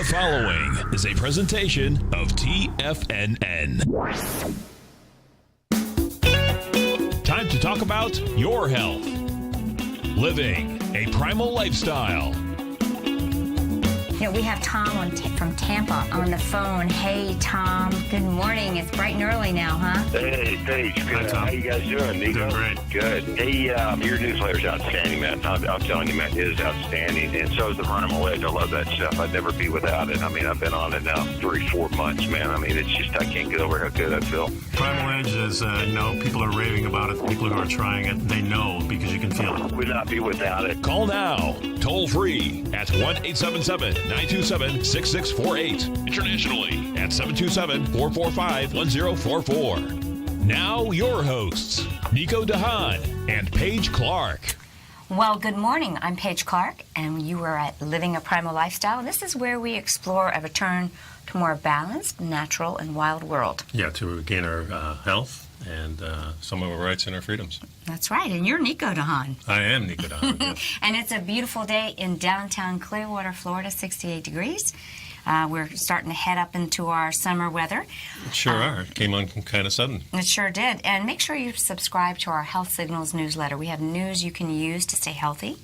The following is a presentation of TFNN. Time to talk about your health. Living a primal lifestyle. You know, we have Tom from Tampa on the phone. Hey, Tom. Good morning. It's bright and early now, huh? Hey, Paige. Good. Hi, Tom. How you guys doing, Nico? Doing great. Good. Hey, your newsletter's outstanding, man. I'm telling you, man, it is outstanding. And so is the Primal Edge. I love that stuff. I'd never be without it. I mean, I've been on it now 3-4 months, man. I mean, it's just, I can't get over how good I feel. Primal Edge is, people are raving about it. People who are trying it, they know because you can feel it. Would not be without it. Call now, toll free at 1-877-927-6648. Internationally at 727-445-1044. Now your hosts, Nico and Haan and Paige Clarke. Well, good morning. I'm Paige Clarke, and you are at Living a Primal Lifestyle. This is where we explore a return to a more balanced, natural, and wild world. Yeah, to regain our health and some of our rights and our freedoms. That's right, and you're Nico and Haan. I am Nico and Haan. Yes. And it's a beautiful day in downtown Clearwater, Florida, 68 degrees. We're starting to head up into our summer weather. Sure are. It came on kind of sudden. It sure did. And make sure you subscribe to our Health Signals newsletter. We have news you can use to stay healthy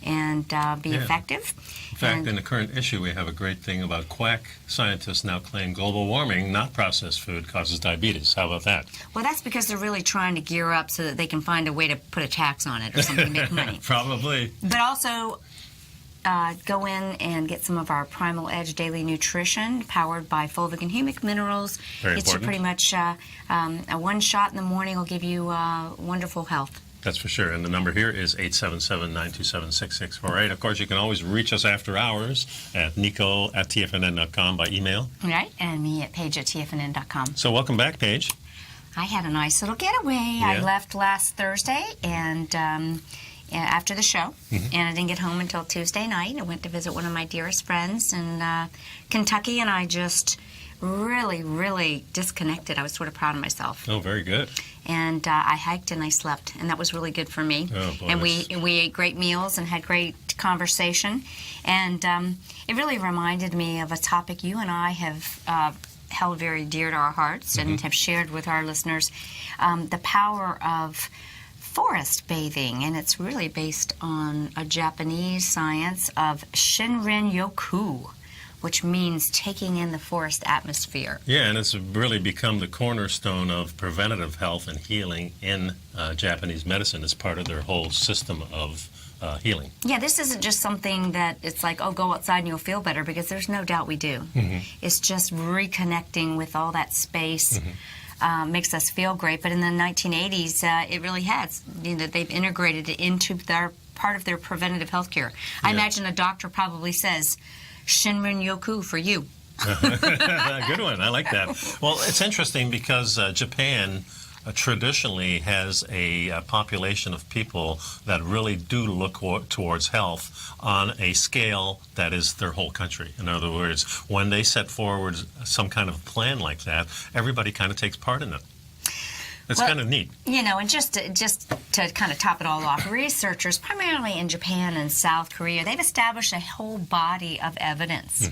and be effective. In fact, in the current issue, we have a great thing about quack scientists now claim global warming, not processed food, causes diabetes. How about that? Well, that's because they're really trying to gear up so that they can find a way to put a tax on it or something to make money. Probably. But also, go in and get some of our Primal Edge Daily Nutrition, powered by fulvic and humic minerals. Very it's important. Pretty much a one shot in the morning will give you wonderful health. That's for sure. And the number here is 877-927-6648. Of course, you can always reach us after hours at nico@tfnn.com by email. Right, and me at paige@tfnn.com. So welcome back, Paige. I had a nice little getaway. I left last Thursday and after the show, and I didn't get home until Tuesday night. I went to visit one of my dearest friends in Kentucky, and I just really disconnected. I was sort of proud of myself. Oh, very good. And I hiked and I slept, and that was really good for me. Oh, boy, and we ate great meals and had great conversation, and it really reminded me of a topic you and I have held very dear to our hearts and have shared with our listeners, the power of forest bathing, and it's really based on a Japanese science of Shinrin-yoku, which means taking in the forest atmosphere. Yeah, and it's really become the cornerstone of preventative health and healing in Japanese medicine. It's part of their whole system of healing. Yeah, this isn't just something that it's like, oh, go outside and you'll feel better, because there's no doubt we do. It's just reconnecting with all that space. Makes us feel great, but in the 1980s, it really has. You know, they've integrated it into their part of their preventative health care. I imagine a doctor probably says, Shinrin-yoku for you. Good one. I like that. Well, it's interesting because Japan traditionally has a population of people that really do look towards health on a scale that is their whole country. In other words, when they set forward some kind of plan like that, everybody kind of takes part in it. It's kind of neat. You know, and just to kind of top it all off, researchers, primarily in Japan and South Korea, they've established a whole body of evidence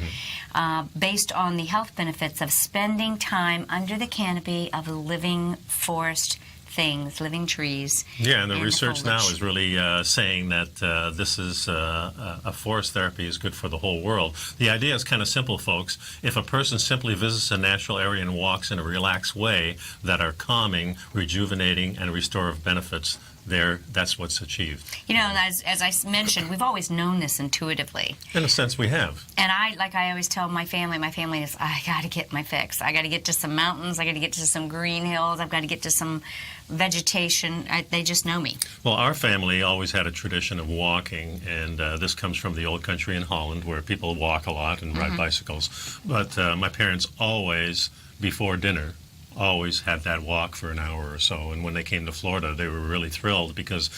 based on the health benefits of spending time under the canopy of living forest things, living trees. Yeah, and the research now is really saying that this is a forest therapy is good for the whole world. The idea is kind of simple, folks. If a person simply visits a natural area and walks in a relaxed way that are calming, rejuvenating, and restorative benefits, that's what's achieved. You know, as I mentioned, we've always known this intuitively. In a sense, we have. And I always tell my family is, I got to get my fix. I got to get to some mountains. I got to get to some green hills. I've got to get to some vegetation. They just know me. Well, our family always had a tradition of walking, and this comes from the old country in Holland, where people walk a lot and ride bicycles. But my parents always, before dinner, always had that walk for an hour or so. And when they came to Florida, they were really thrilled because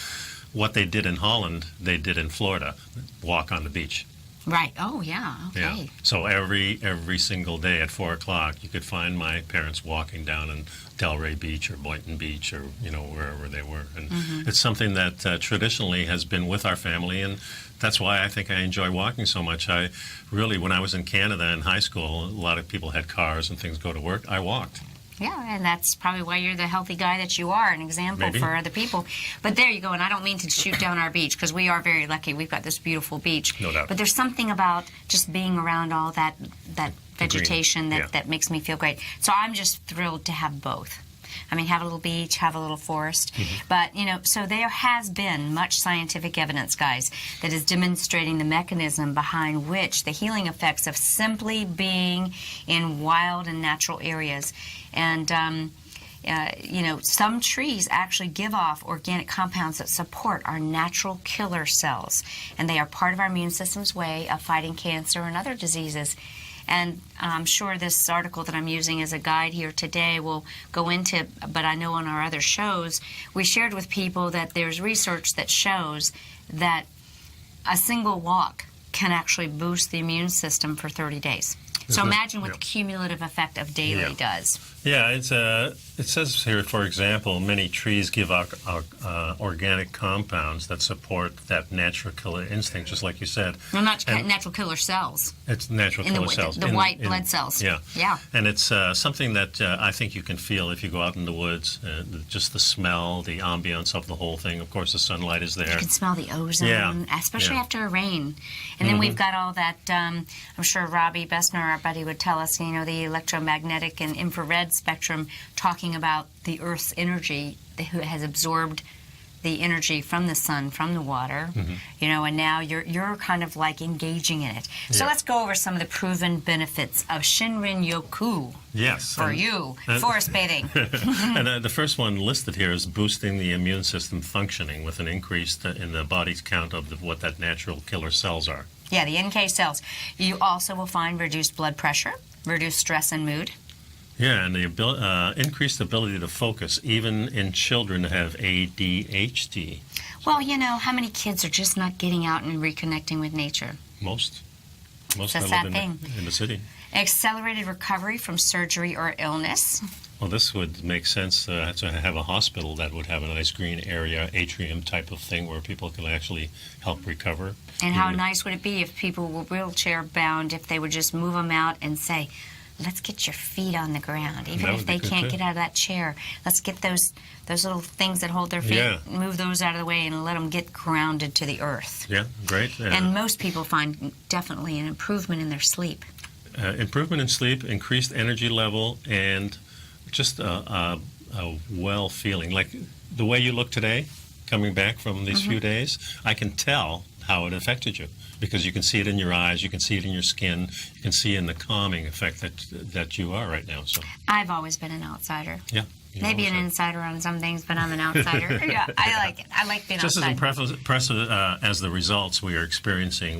what they did in Holland, they did in Florida, walk on the beach. Right. Oh, yeah. Okay. Yeah. So every single day at 4 o'clock, you could find my parents walking down in Delray Beach or Boynton Beach or wherever they were, and it's something that traditionally has been with our family, and that's why I think I enjoy walking so much. I really, when I was in Canada in high school, a lot of people had cars and things go to work. I walked. Yeah, and that's probably why you're the healthy guy that you are, an example Maybe. for other people. But there you go, and I don't mean to shoot down our beach, because we are very lucky. We've got this beautiful beach. No doubt. But there's something about just being around all that vegetation green, yeah. that makes me feel great. So I'm just thrilled to have both. I mean, have a little beach, have a little forest. But, so there has been much scientific evidence, guys, that is demonstrating the mechanism behind which the healing effects of simply being in wild and natural areas. And, some trees actually give off organic compounds that support our natural killer cells. And they are part of our immune system's way of fighting cancer and other diseases. And I'm sure this article that I'm using as a guide here today will go into, but I know on our other shows, we shared with people that there's research that shows that a single walk can actually boost the immune system for 30 days. So imagine what the cumulative effect of daily does. Yeah, it says here, for example, many trees give out organic compounds that support that natural killer instinct, just like you said. No, not natural killer cells. It's natural killer cells. The white blood cells. Yeah. Yeah. And it's something that I think you can feel if you go out in the woods, just the smell, the ambience of the whole thing. Of course, the sunlight is there. You can smell the ozone, especially after a rain. And then we've got all that, I'm sure Robbie Bessner, our buddy, would tell us, the electromagnetic and infrared spectrum, talking about the Earth's energy, who has absorbed the energy from the sun, from the water, and now you're kind of like engaging in it. So let's go over some of the proven benefits of Shinrin-yoku. Yes. For you, forest bathing. And the first one listed here is boosting the immune system functioning with an increase in the body's count of what that natural killer cells are. Yeah, the NK cells. You also will find reduced blood pressure, reduced stress and mood. Yeah, and the increased ability to focus, even in children that have ADHD. Well, how many kids are just not getting out and reconnecting with nature? Most It's a that sad live thing. in the city. Accelerated recovery from surgery or illness. Well, this would make sense to have a hospital that would have a nice green area, atrium type of thing where people can actually help recover. And how nice would it be if people were wheelchair bound, if they would just move them out and say, let's get your feet on the ground. Even if they can't get out of that chair, let's get those little things that hold their feet, move those out of the way and let them get grounded to the earth. Yeah, great. And most people find definitely an improvement in their sleep. Improvement in sleep, increased energy level, and just a well feeling. Like the way you look today, coming back from these few days, I can tell how it affected you. Because you can see it in your eyes, you can see it in your skin, you can see in the calming effect that you are right now. So I've always been an outsider. Yeah. Maybe an insider on some things, but I'm an outsider. Yeah, I like it. I like being just outside. Just as impressive as the results we are experiencing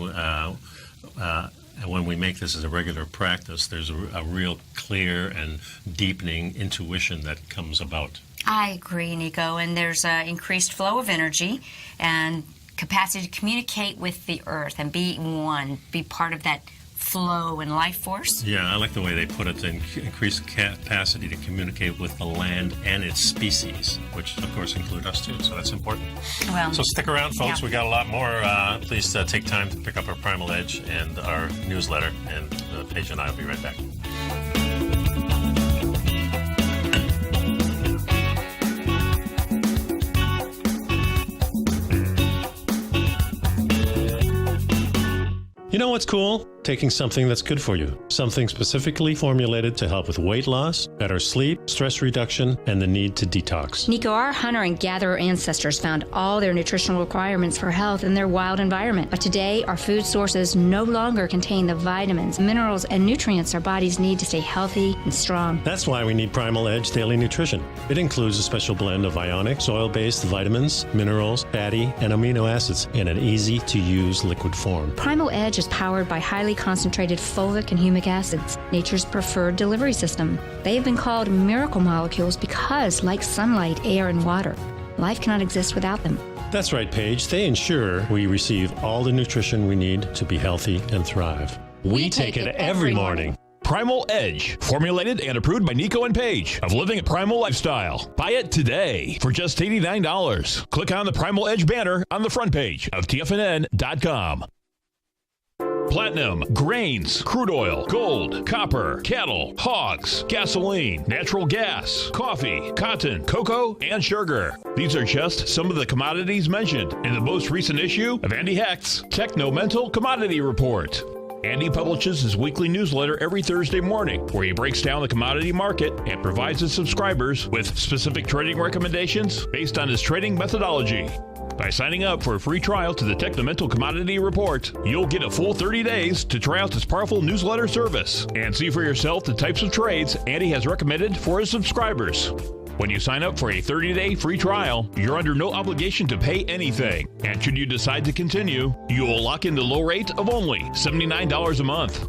when we make this as a regular practice, there's a real clear and deepening intuition that comes about. I agree, Nico. And there's an increased flow of energy and capacity to communicate with the earth and be one, be part of that flow and life force. Yeah, I like the way they put it, increased capacity to communicate with the land and its species, which of course include us too, so that's important. Well, so stick around, folks. Yeah. We got a lot more. Please take time to pick up our Primal Edge and our newsletter, and Paige and I will be right back. You know what's cool? Taking something that's good for you. Something specifically formulated to help with weight loss, better sleep, stress reduction, and the need to detox. Nico, our hunter and gatherer ancestors found all their nutritional requirements for health in their wild environment. But today, our food sources no longer contain the vitamins, minerals, and nutrients our bodies need to stay healthy and strong. That's why we need Primal Edge Daily Nutrition. It includes a special blend of ionic, soil-based vitamins, minerals, fatty, and amino acids in an easy-to-use liquid form. Primal Edge is powered by highly concentrated fulvic and humic acids, nature's preferred delivery system. They have been called miracle molecules because, like sunlight, air, and water, Life cannot exist without them. That's right, Paige. They ensure we receive all the nutrition we need to be healthy and thrive. We take it every morning. Primal Edge, formulated and approved by Nico and Paige of Living a Primal Lifestyle. Buy it today for just $89. Click on the Primal Edge banner on the front page of TFNN.com. Platinum, grains, crude oil, gold, copper, cattle, hogs, gasoline, natural gas, coffee, cotton, cocoa, and sugar. These are just some of the commodities mentioned in the most recent issue of Andy Hecht's Techno-Mental Commodity Report. Andy publishes his weekly newsletter every Thursday morning, where he breaks down the commodity market and provides his subscribers with specific trading recommendations based on his trading methodology. By signing up for a free trial to the Techno-Mental Commodity Report, you'll get a full 30 days to try out this powerful newsletter service and see for yourself the types of trades Andy has recommended for his subscribers. When you sign up for a 30-day free trial, you're under no obligation to pay anything. And should you decide to continue, you will lock in the low rate of only $79 a month.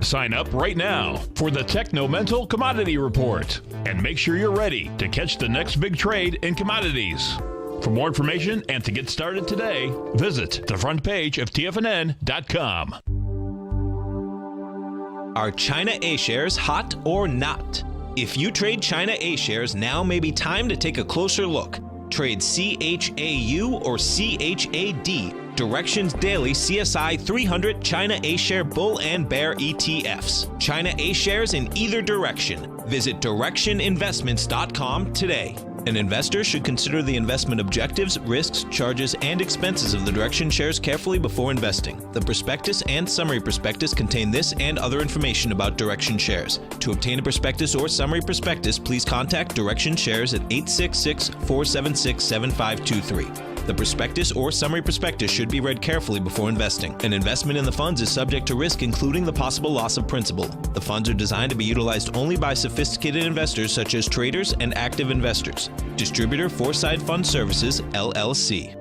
Sign up right now for the Techno-Mental Commodity Report and make sure you're ready to catch the next big trade in commodities. For more information and to get started today, visit the front page of TFNN.com. Are China A-shares hot or not? If you trade China A-shares, now may be time to take a closer look. Trade CHAU or CHAD, Directions Daily CSI 300 China A-share Bull and Bear ETFs. China A-shares in either direction. Visit directioninvestments.com today. An investor should consider the investment objectives, risks, charges, and expenses of the Direction shares carefully before investing. The prospectus and summary prospectus contain this and other information about Direction shares. To obtain a prospectus or summary prospectus, please contact Direction Shares at 866-476-7523. The prospectus or summary prospectus should be read carefully before investing. An investment in the funds is subject to risk, including the possible loss of principal. The funds are designed to be utilized only by sophisticated investors such as traders and active investors. Distributor Foreside Fund Services, LLC.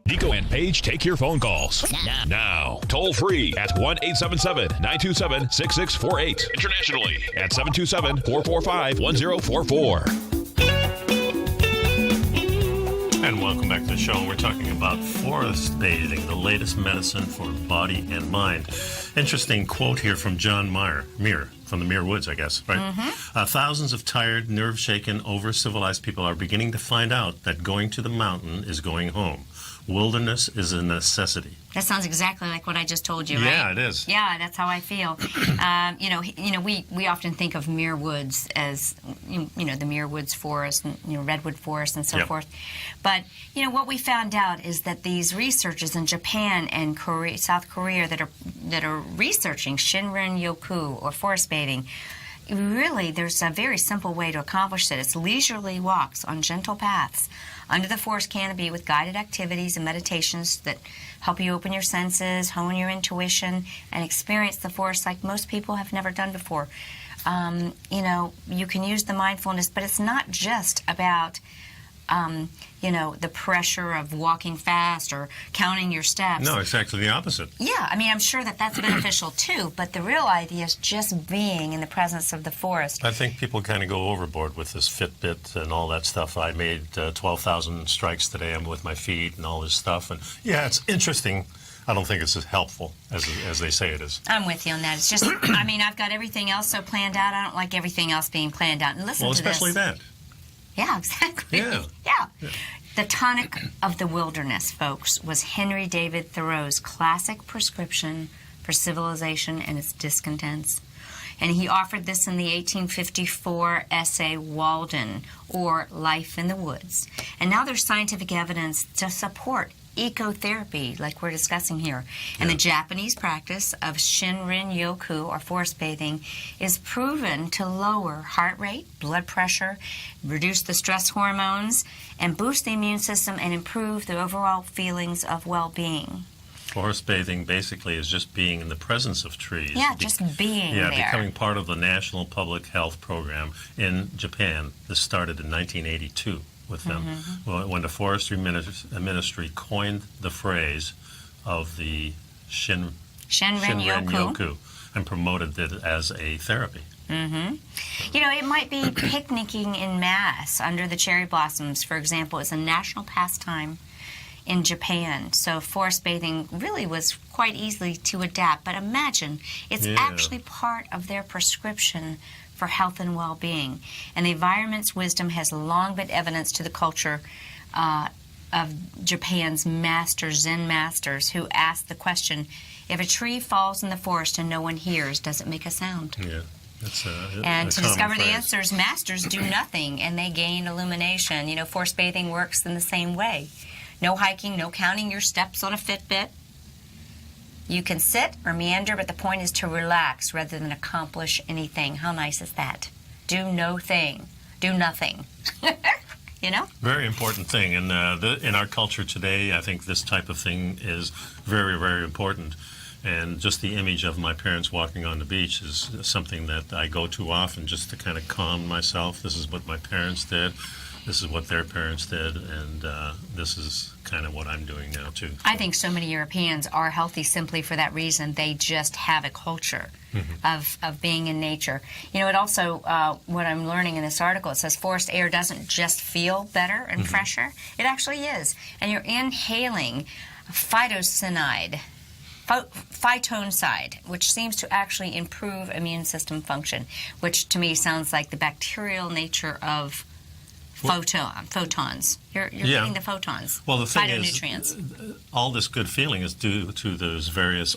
Nico and Paige take your phone calls now. Toll free at 1-877-927-6648. Internationally at 727-445-1044. And welcome back to the show. We're talking about forest bathing, the latest medicine for body and mind. Interesting quote here from John Muir, from the Muir Woods, I guess, right? Mm-hmm. Thousands of tired, nerve-shaken, over-civilized people are beginning to find out that going to the mountain is going home. Wilderness is a necessity. That sounds exactly like what I just told you, right? Yeah, it is. Yeah, that's how I feel. We often think of Muir Woods as, the Muir Woods forest, and, redwood forest and so forth. But, what we found out is that these researchers in Japan and South Korea that are researching Shinrin-yoku, or forest bathing, really, there's a very simple way to accomplish it. It's leisurely walks on gentle paths under the forest canopy with guided activities and meditations that help you open your senses, hone your intuition, and experience the forest like most people have never done before. You can use the mindfulness, but it's not just about the pressure of walking fast or counting your steps. No, it's actually the opposite. Yeah, I'm sure that's beneficial too, but the real idea is just being in the presence of the forest. I think people kind of go overboard with this Fitbit and all that stuff. I made 12,000 strikes today. I'm with my feet and all this stuff. And yeah, it's interesting. I don't think it's as helpful as they say it is. I'm with you on that. It's just, I've got everything else so planned out. I don't like everything else being planned out. And listen to this. Well, especially that. Yeah, exactly. Yeah. The tonic of the wilderness, folks, was Henry David Thoreau's classic prescription for civilization and its discontents. And he offered this in the 1854 essay Walden, or Life in the Woods. And now there's scientific evidence to support ecotherapy, like we're discussing here. And the Japanese practice of Shinrin-yoku, or forest bathing, is proven to lower heart rate, blood pressure, reduce the stress hormones, and boost the immune system and improve the overall feelings of well-being. Forest bathing basically is just being in the presence of trees. Yeah, just being there. Yeah, becoming part of the National Public Health Program in Japan. This started in 1982. With them, when the Forestry Ministry coined the phrase of the Shinrin-yoku and promoted it as a therapy. You know, it might be picnicking in mass under the cherry blossoms, for example. It's a national pastime in Japan. So forest bathing really was quite easy to adapt. But imagine, it's actually part of their prescription for health and well-being. And the environment's wisdom has long been evidence to the culture of Japan's Zen masters, who asked the question, if a tree falls in the forest and no one hears, does it make a sound? Yeah. That's and to discover the phrase. answers, masters do nothing, and they gain illumination. You know, forest bathing works in the same way. No hiking, no counting your steps on a Fitbit. You can sit or meander, but the point is to relax rather than accomplish anything. How nice is that? Do no thing. Do nothing. You know? Very important thing. And in our culture today, I think this type of thing is very, very important. And just the image of my parents walking on the beach is something that I go to often just to kind of calm myself. This is what my parents did. This is what their parents did. And this is kind of what I'm doing now, too. I think so many Europeans are healthy simply for that reason. They just have a culture of being in nature. You know, it also, what I'm learning in this article, it says forest air doesn't just feel better and fresher. It actually is. And you're inhaling phytoncide, which seems to actually improve immune system function, which to me sounds like the bacterial nature of photons. You're getting the photons. Well, the thing phytonutrients. is, all this good feeling is due to those various,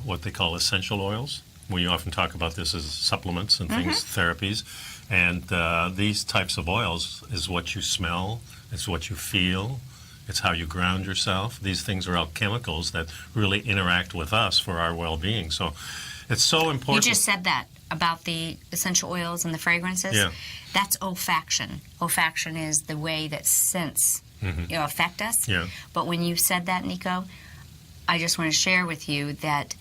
what they call essential oils. We often talk about this as supplements and things, therapies. And these types of oils is what you smell, it's what you feel, it's how you ground yourself. These things are all chemicals that really interact with us for our well-being. So it's so important. You just said that about the essential oils and the fragrances. Yeah. That's olfaction. Olfaction is the way that scents affect us. Yeah. But when you said that, Nico, I just want to share with you that,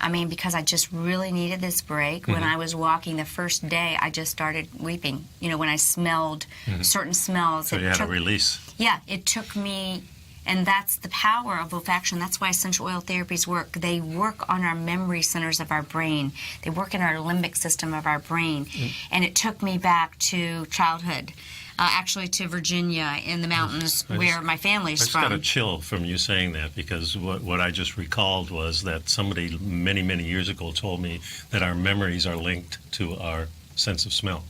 I mean, because I just really needed this break. When I was walking the first day, I just started weeping. You know, when I smelled certain smells. So you had a release. Yeah, it took me, and that's the power of olfaction. That's why essential oil therapies work. They work on our memory centers of our brain. They work in our limbic system of our brain. And it took me back to childhood, actually to Virginia in the mountains where my family's from. I just got a chill from you saying that, because what I just recalled was that somebody many, many years ago told me that our memories are linked to our sense of smell.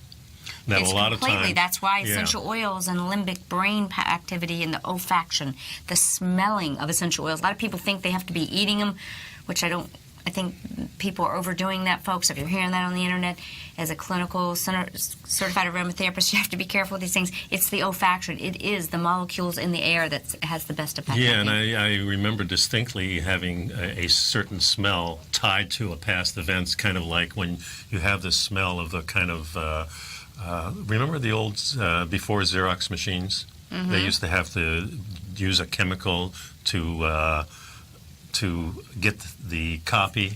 That It's a lot completely. of times, That's why essential oils and limbic brain activity and the olfaction, the smelling of essential oils. A lot of people think they have to be eating them, which I don't. I think people are overdoing that, folks. If you're hearing that on the internet, as a clinical certified aromatherapist, you have to be careful with these things. It's the olfaction. It is the molecules in the air that has the best effect. Yeah, and I remember distinctly having a certain smell tied to a past event, kind of like when you have this smell of the kind of, remember the old, before Xerox machines? They used to have to use a chemical to get the copy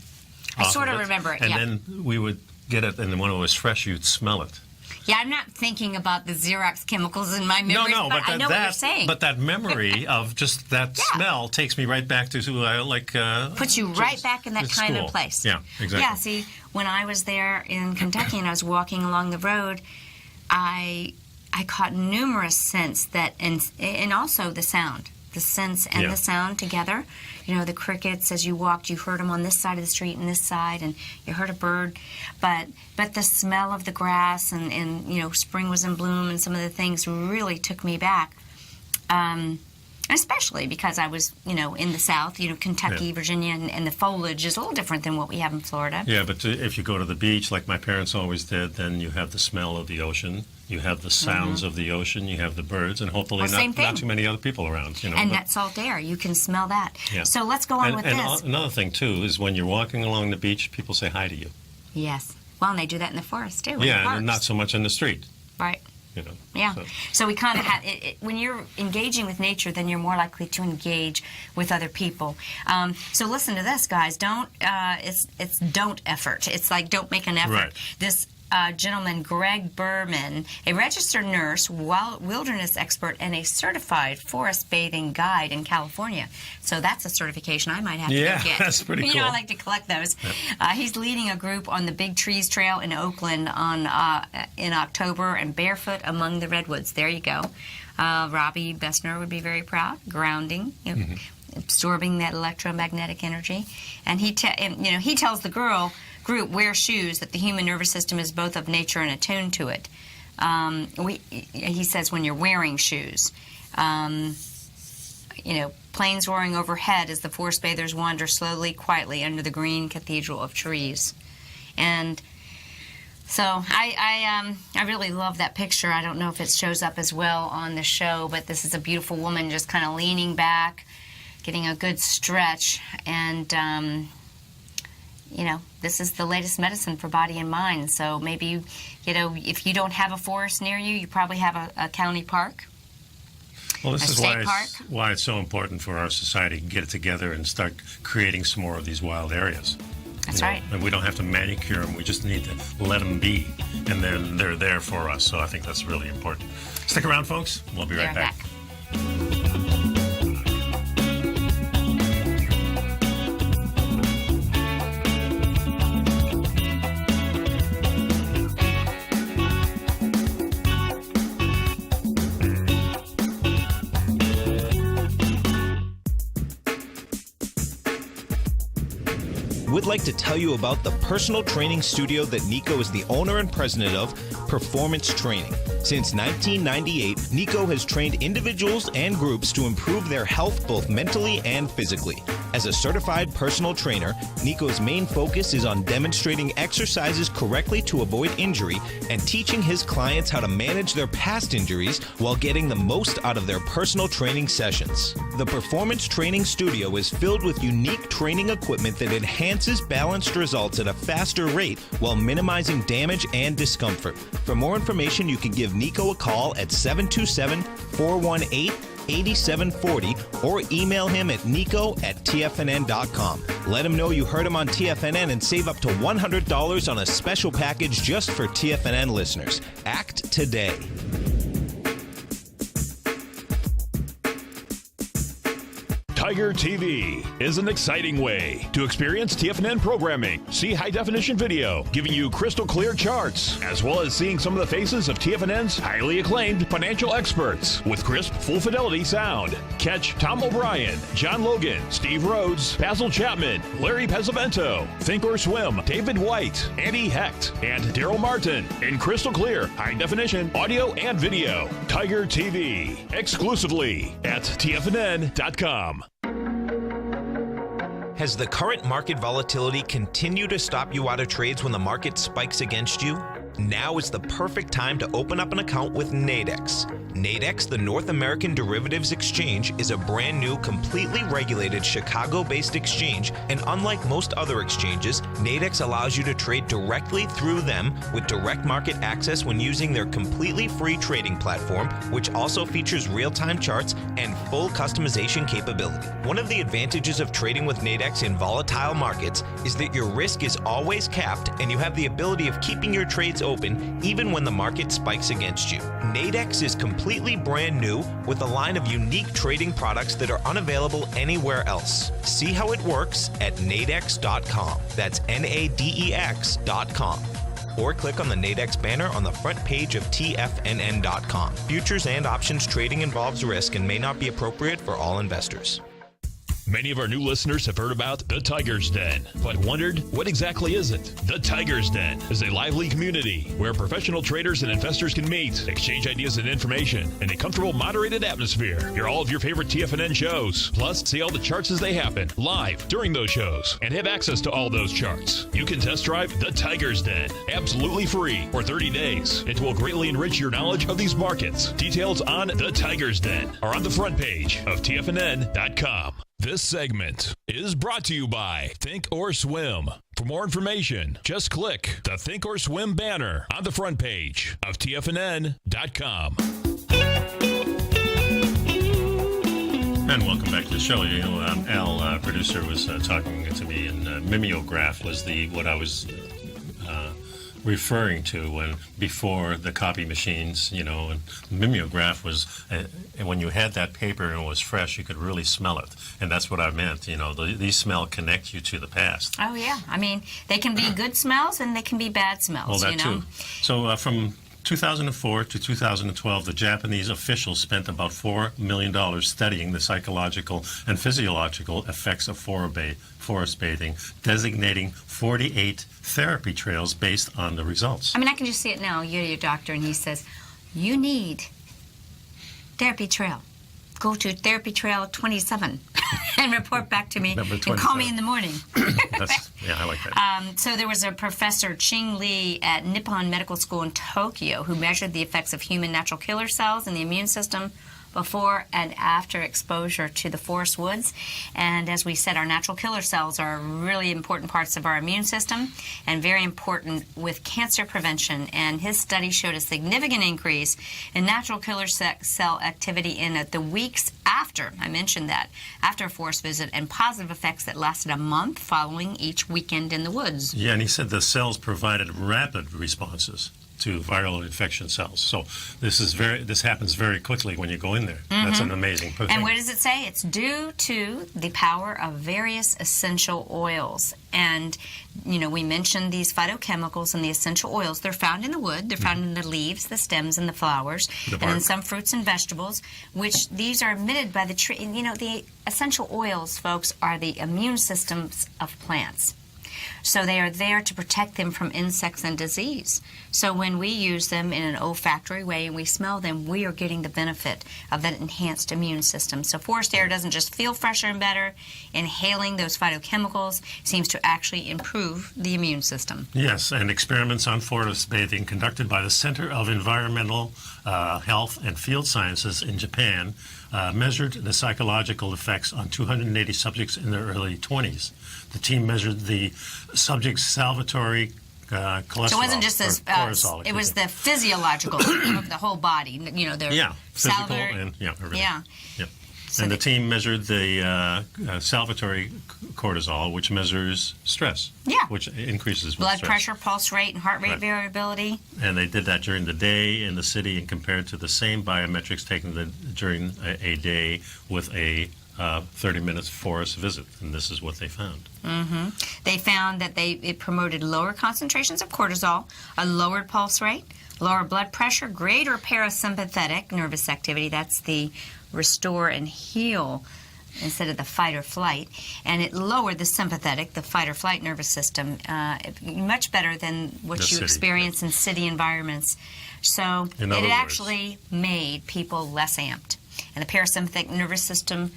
I off sort of of it. remember it, And yeah. then we would get it, and then when it was fresh, you'd smell it. Yeah, I'm not thinking about the Xerox chemicals in my memories, but I know what you're saying. But that memory of just that smell takes me right back to puts you right back in that time and school. place. Yeah, exactly. Yeah, see, when I was there in Kentucky and I was walking along the road, I caught numerous scents that, and also the sound. The scents and the sound together. You know, the crickets, as you walked, you heard them on this side of the street and this side, and you heard a bird. But the smell of the grass and you know, spring was in bloom and some of the things really took me back. Especially because I was, you know, in the South, you know, Kentucky, Virginia, and the foliage is a little different than what we have in Florida. Yeah, but if you go to the beach, like my parents always did, then you have the smell of the ocean, you have the sounds of the ocean, you have the birds, and hopefully not too many other people around. You know, and that salt air, you can smell that. Yeah. So let's go on with this. Another thing, too, is when you're walking along the beach, people say hi to you. Yes. Well, and they do that in the forest, too. Yeah, and not so much in the street. Right. You know, yeah. So we kind of have when you're engaging with nature, then you're more likely to engage with other people. So listen to this, guys. Don't it's don't effort. It's like don't make an effort. Right. This gentleman, Greg Berman, a registered nurse, wilderness expert, and a certified forest bathing guide in California. So that's a certification I might have to go get. Yeah, that's pretty cool. You know, I like to collect those. Yep. He's leading a group on the Big Trees Trail in Oakland in October, and barefoot among the redwoods. There you go. Robbie Bessner would be very proud. Grounding, absorbing that electromagnetic energy, and he tells the group wear shoes that the human nervous system is both of nature and attuned to it. He says when you're wearing shoes, planes roaring overhead as the forest bathers wander slowly, quietly under the green cathedral of trees, and. So I really love that picture. I don't know if it shows up as well on the show, but this is a beautiful woman just kind of leaning back, getting a good stretch, and this is the latest medicine for body and mind. So maybe if you don't have a forest near you, you probably have a county park. Well, this is why it's so important for our society to get it together and start creating some more of these wild areas. That's right. And we don't have to manicure them. We just need to let them be, and then they're there for us. So I think that's really important. Stick around, folks. We'll be right back. Would like to tell you about the personal training studio that Nico is the owner and president of, Performance Training. Since 1998, Nico has trained individuals and groups to improve their health both mentally and physically. As a certified personal trainer, Nico's main focus is on demonstrating exercises correctly to avoid injury and teaching his clients how to manage their past injuries while getting the most out of their personal training sessions. The Performance Training Studio is filled with unique training equipment that enhances balanced results at a faster rate while minimizing damage and discomfort. For more information, you can give Nico a call at 727-418-8740 or email him at nico@tfnn.com. Let him know you heard him on TFNN and save up to $100 on a special package just for TFNN listeners. Act today. Tiger TV is an exciting way to experience TFNN programming. See high-definition video, giving you crystal clear charts, as well as seeing some of the faces of TFNN's highly acclaimed financial experts with crisp, full-fidelity sound. Catch Tom O'Brien, John Logan, Steve Rhodes, Basil Chapman, Larry Pesavento, Think or Swim, David White, Andy Hecht, and Daryl Martin in crystal clear, high-definition audio and video. Tiger TV, exclusively at TFNN.com. Has the current market volatility continued to stop you out of trades when the market spikes against you? Now is the perfect time to open up an account with Nadex. Nadex, the North American Derivatives Exchange, is a brand new, completely regulated Chicago-based exchange, and unlike most other exchanges, Nadex allows you to trade directly through them with direct market access when using their completely free trading platform, which also features real-time charts and full customization capability. One of the advantages of trading with Nadex in volatile markets is that your risk is always capped and you have the ability of keeping your trades open even when the market spikes against you. Nadex is completely brand new with a line of unique trading products that are unavailable anywhere else. See how it works at nadex.com. That's NADEX.com. Or click on the Nadex banner on the front page of TFNN.com. Futures and options trading involves risk and may not be appropriate for all investors. Many of our new listeners have heard about the Tiger's Den, but wondered, what exactly is it? The Tiger's Den is a lively community where professional traders and investors can meet, exchange ideas and information in a comfortable, moderated atmosphere. Hear all of your favorite TFNN shows, plus see all the charts as they happen live during those shows, and have access to all those charts. You can test drive the Tiger's Den absolutely free for 30 days. It will greatly enrich your knowledge of these markets. Details on the Tiger's Den are on the front page of TFNN.com. This segment is brought to you by Think or Swim. For more information, just click the Think or Swim banner on the front page of TFNN.com. And welcome back to the show. You know, Al, producer, was talking to me, and mimeograph was what I was referring to when before the copy machines, and mimeograph was, when you had that paper and it was fresh, you could really smell it. And that's what I meant, these smell connect you to the past. Oh, yeah. I mean, they can be good smells and they can be bad smells, Well, that too. So from 2004 to 2012, the Japanese officials spent about $4 million studying the psychological and physiological effects of forest bathing, designating 48 therapy trails based on the results. I mean, I can just see it now. You're your doctor, and he says, you need therapy trail. Go to therapy trail 27 and report back to me and call me in the morning. I like that. So there was a professor, Ching Lee, at Nippon Medical School in Tokyo, who measured the effects of human natural killer cells in the immune system before and after exposure to the forest woods. And as we said, our natural killer cells are really important parts of our immune system and very important with cancer prevention. And his study showed a significant increase in natural killer cell activity in the weeks after, I mentioned that, after a forest visit, and positive effects that lasted a month following each weekend in the woods. Yeah, and he said the cells provided rapid responses to viral infection cells. So this happens very quickly when you go in there. That's an amazing thing. And what does it say? It's due to the power of various essential oils. And, we mentioned these phytochemicals and the essential oils. They're found in the wood. They're found in the leaves, the stems, and the flowers, and in some fruits and vegetables, which these are emitted by the tree. The essential oils, folks, are the immune systems of plants. So they are there to protect them from insects and disease. So when we use them in an olfactory way and we smell them, we are getting the benefit of that enhanced immune system. So forest air doesn't just feel fresher and better. Inhaling those phytochemicals seems to actually improve the immune system. Yes, and experiments on forest bathing conducted by the Center of Environmental Health and Field Sciences in Japan measured the psychological effects on 280 subjects in their early 20s. The team measured the subject's salivary cholesterol. So it wasn't just this, cortisol, it was the physiological of the whole body, their physical salivary. and everything. Yeah. So and the team measured the salivary cortisol, which measures stress, which increases with blood stress. pressure, pulse rate, and heart rate variability. And they did that during the day in the city and compared to the same biometrics taken during a day with a 30 minutes forest visit, and this is what they found. They found that it promoted lower concentrations of cortisol, a lowered pulse rate, lower blood pressure, greater parasympathetic nervous activity. That's the restore and heal instead of the fight or flight. And it lowered the sympathetic, the fight or flight nervous system, much better than what you experience in city environments. So it actually made people less amped. And the parasympathetic nervous system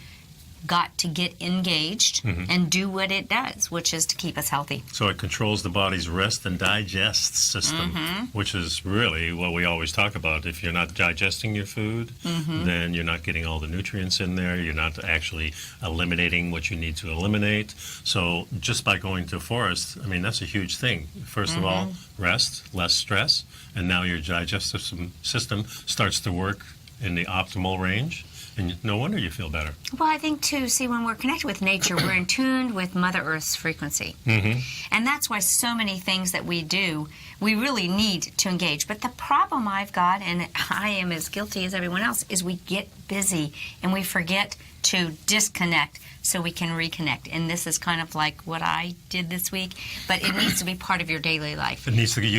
got to get engaged and do what it does, which is to keep us healthy. So it controls the body's rest and digest system, which is really what we always talk about. If you're not digesting your food, then you're not getting all the nutrients in there. You're not actually eliminating what you need to eliminate. So just by going to a forest, I mean, that's a huge thing. First of all, rest, less stress, and now your digestive system starts to work in the optimal range. And no wonder you feel better. Well, I think, too, when we're connected with nature, we're in tune with Mother Earth's frequency. And that's why so many things that we do, we really need to engage. But the problem I've got, and I am as guilty as everyone else, is we get busy and we forget to disconnect so we can reconnect. And this is kind of like what I did this week, but it needs to be part of your daily life. You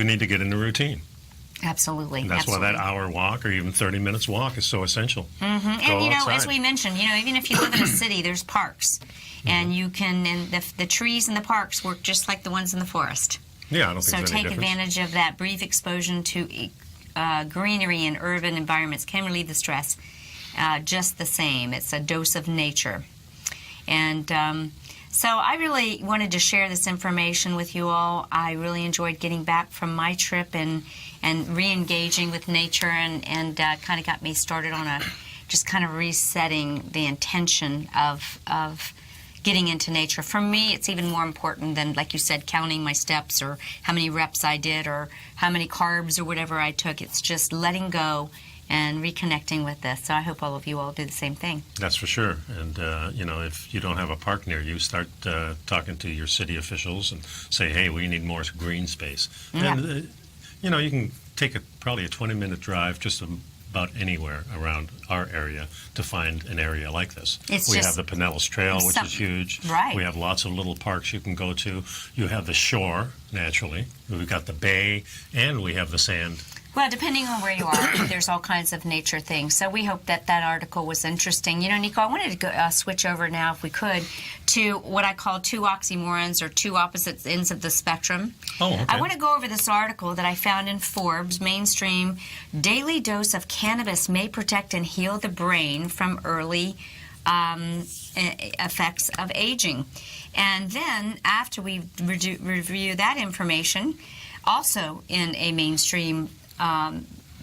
need to get in a routine. Absolutely. And that's why that hour walk or even 30 minutes walk is so essential. And, as we mentioned, even if you live in a city, there's parks. And you can, and the trees in the parks work just like the ones in the forest. Yeah, I don't think so take advantage of that. Brief exposure to greenery in urban environments can relieve the stress just the same. It's a dose of nature. And so I really wanted to share this information with you all. I really enjoyed getting back from my trip and re-engaging with nature and kind of got me started on just kind of resetting the intention of getting into nature. For me, it's even more important than, like you said, counting my steps or how many reps I did or how many carbs or whatever I took. It's just letting go and reconnecting with this. So I hope all of you all do the same thing. That's for sure. And, if you don't have a park near you, start talking to your city officials and say, hey, we need more green space. Yeah. And, you can take probably a 20-minute drive just about anywhere around our area to find an area like this. We have the Pinellas Trail, which is huge. Right. We have lots of little parks you can go to. You have the shore, naturally. We've got the bay, and we have the sand. Well, depending on where you are, there's all kinds of nature things. So we hope that article was interesting. Nico, I wanted to switch over now, if we could, to what I call two oxymorons, or two opposite ends of the spectrum. Oh, okay. I want to go over this article that I found in Forbes, mainstream. Daily dose of cannabis may protect and heal the brain from early effects of aging. And then, after we review that information, also in a mainstream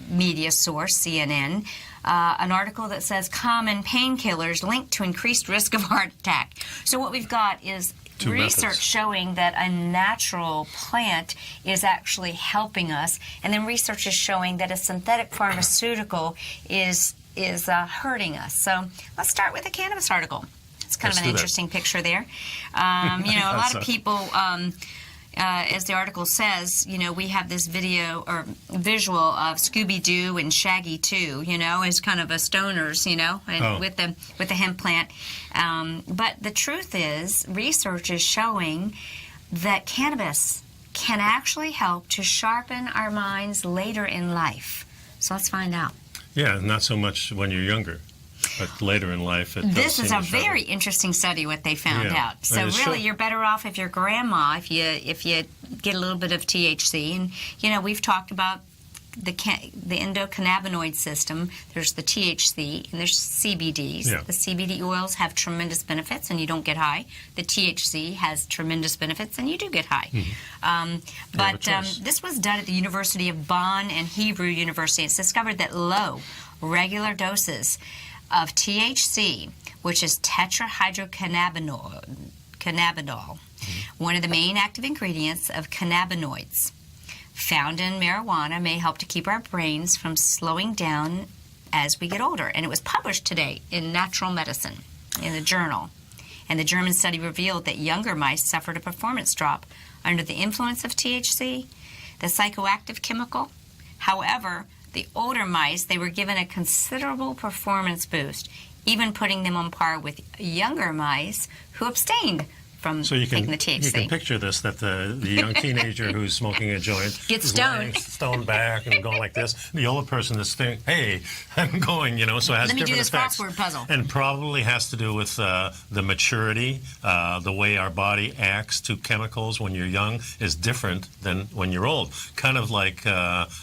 media source, CNN, an article that says common painkillers linked to increased risk of heart attack. So what we've got is research showing that a natural plant is actually helping us, and then research is showing that a synthetic pharmaceutical is hurting us. So let's start with the cannabis article. It's kind of an interesting picture there. A lot of people... as the article says, we have this visual of Scooby-Doo and Shaggy 2, as kind of a stoners, and with the hemp plant. But the truth is, research is showing that cannabis can actually help to sharpen our minds later in life. So let's find out. Yeah, not so much when you're younger. But later in life, this is a very interesting study what they found out. So really, you're better off if you're grandma if you get a little bit of THC. And we've talked about the endocannabinoid system. There's the THC and there's CBDs. Yeah. The CBD oils have tremendous benefits, and you don't get high. The THC has tremendous benefits, and you do get high. Mm-hmm. This was done at the University of Bonn and Hebrew University. It's discovered that low, regular doses of THC, which is tetrahydrocannabinol, one of the main active ingredients of cannabinoids, found in marijuana, may help to keep our brains from slowing down as we get older. And it was published today in Natural Medicine, in the journal. And the German study revealed that younger mice suffered a performance drop under the influence of THC, the psychoactive chemical. However, the older mice, they were given a considerable performance boost, even putting them on par with younger mice who abstained from taking the THC. You can picture this, that the young teenager who's smoking a joint gets stoned back and going like this. The older person that's thinking, hey, I'm going, so it has different effects. Let me do this crossword puzzle. And probably has to do with the maturity, the way our body acts to chemicals when you're young is different than when you're old. Kind of like